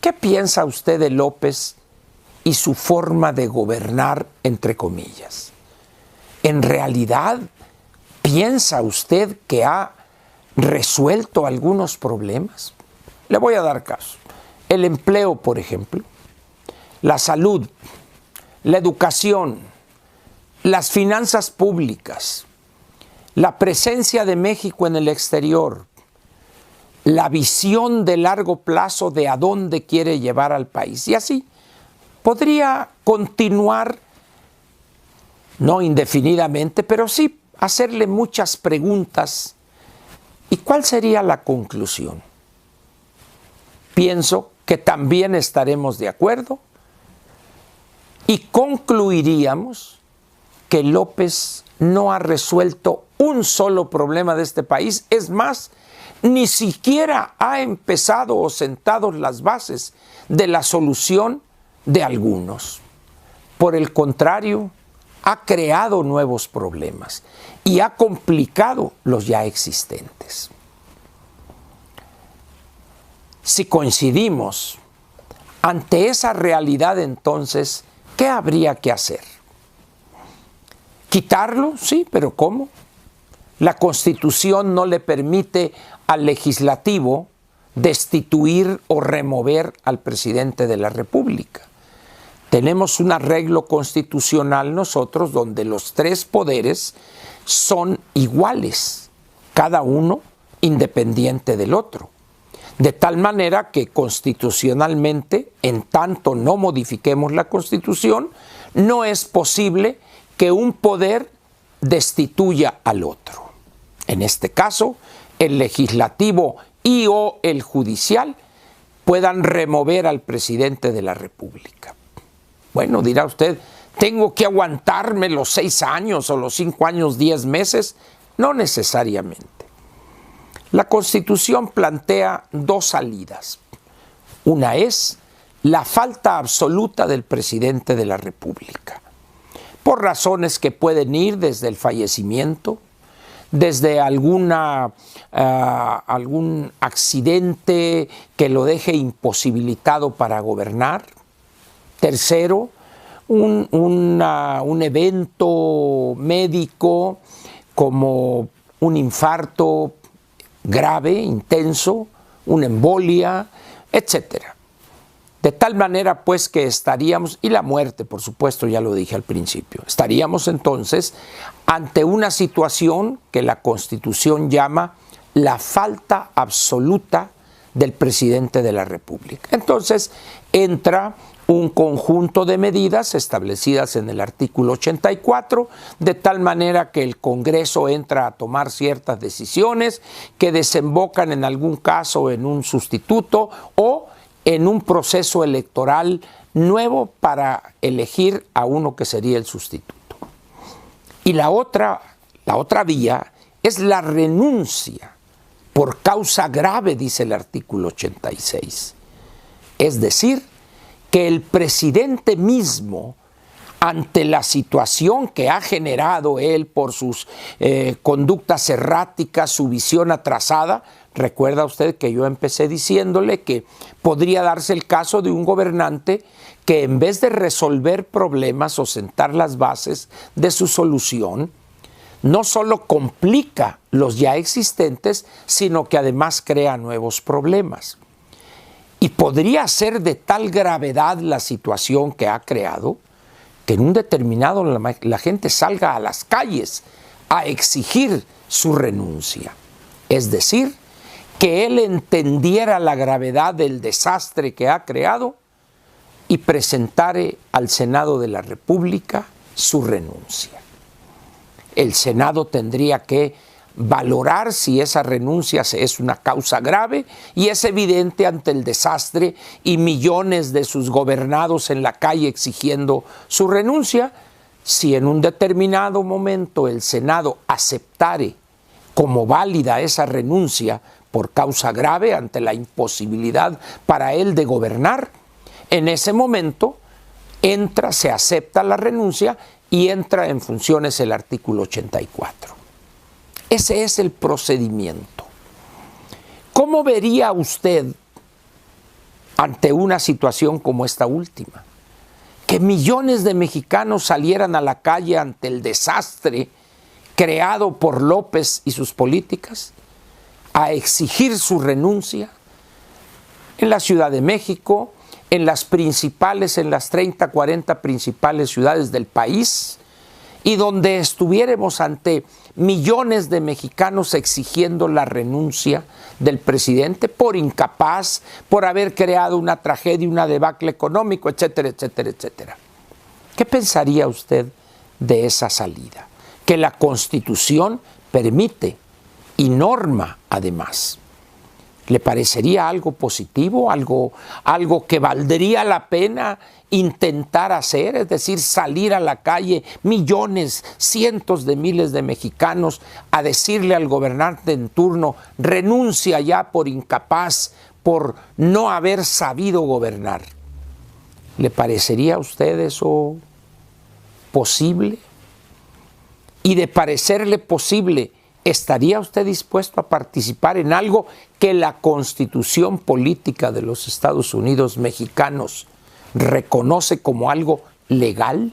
¿Qué piensa usted de López y su forma de gobernar, entre comillas? ¿En realidad piensa usted que ha resuelto algunos problemas? Le voy a dar caso. El empleo, por ejemplo, la salud, la educación, las finanzas públicas, la presencia de México en el exterior, la visión de largo plazo de a dónde quiere llevar al país. Y así podría continuar, no indefinidamente, pero sí hacerle muchas preguntas. ¿Y cuál sería la conclusión? Pienso que también estaremos de acuerdo y concluiríamos que López no ha resuelto un solo problema de este país. Es más, ni siquiera ha empezado o sentado las bases de la solución de algunos. Por el contrario, ha creado nuevos problemas y ha complicado los ya existentes. Si coincidimos ante esa realidad, entonces, ¿qué habría que hacer? ¿Quitarlo? Sí, pero ¿cómo? La Constitución no le permite al legislativo destituir o remover al presidente de la República. Tenemos un arreglo constitucional nosotros donde los tres poderes son iguales, cada uno independiente del otro. De tal manera que constitucionalmente, en tanto no modifiquemos la Constitución, no es posible que un poder destituya al otro. En este caso, el legislativo y o el judicial puedan remover al presidente de la República. Bueno, dirá usted, ¿tengo que aguantarme los 6 años o los 5 años, 10 meses? No necesariamente. La Constitución plantea 2 salidas. Una es la falta absoluta del presidente de la República, por razones que pueden ir desde el fallecimiento, desde algún accidente que lo deje imposibilitado para gobernar. Tercero, un evento médico como un infarto grave, intenso, una embolia, etcétera. De tal manera, pues, que estaríamos, y la muerte, por supuesto, ya lo dije al principio, estaríamos entonces ante una situación que la Constitución llama la falta absoluta del presidente de la República. Entonces, entra un conjunto de medidas establecidas en el artículo 84, de tal manera que el Congreso entra a tomar ciertas decisiones que desembocan en algún caso en un sustituto o en un proceso electoral nuevo para elegir a uno que sería el sustituto. Y la otra vía es la renuncia por causa grave, dice el artículo 86. Es decir, que el presidente mismo, ante la situación que ha generado él por sus conductas erráticas, su visión atrasada, recuerda usted que yo empecé diciéndole que podría darse el caso de un gobernante que en vez de resolver problemas o sentar las bases de su solución, no solo complica los ya existentes, sino que además crea nuevos problemas. Y podría ser de tal gravedad la situación que ha creado que en un determinado la gente salga a las calles a exigir su renuncia. Es decir, que él entendiera la gravedad del desastre que ha creado y presentare al Senado de la República su renuncia. El Senado tendría que valorar si esa renuncia es una causa grave y es evidente ante el desastre y millones de sus gobernados en la calle exigiendo su renuncia, si en un determinado momento el Senado aceptare como válida esa renuncia por causa grave ante la imposibilidad para él de gobernar, en ese momento se acepta la renuncia y entra en funciones el artículo 84. Ese es el procedimiento. ¿Cómo vería usted ante una situación como esta última? Que millones de mexicanos salieran a la calle ante el desastre creado por López y sus políticas, a exigir su renuncia en la Ciudad de México, en las 30, 40 principales ciudades del país, y donde estuviéramos ante millones de mexicanos exigiendo la renuncia del presidente por incapaz, por haber creado una tragedia, una debacle económico, etcétera, etcétera, etcétera. ¿Qué pensaría usted de esa salida? Que la Constitución permite y norma además. ¿Le parecería algo positivo, algo que valdría la pena intentar hacer? Es decir, salir a la calle millones, cientos de miles de mexicanos a decirle al gobernante en turno, renuncia ya por incapaz, por no haber sabido gobernar. ¿Le parecería a usted eso posible? Y de parecerle posible, ¿estaría usted dispuesto a participar en algo que la Constitución política de los Estados Unidos mexicanos reconoce como algo legal?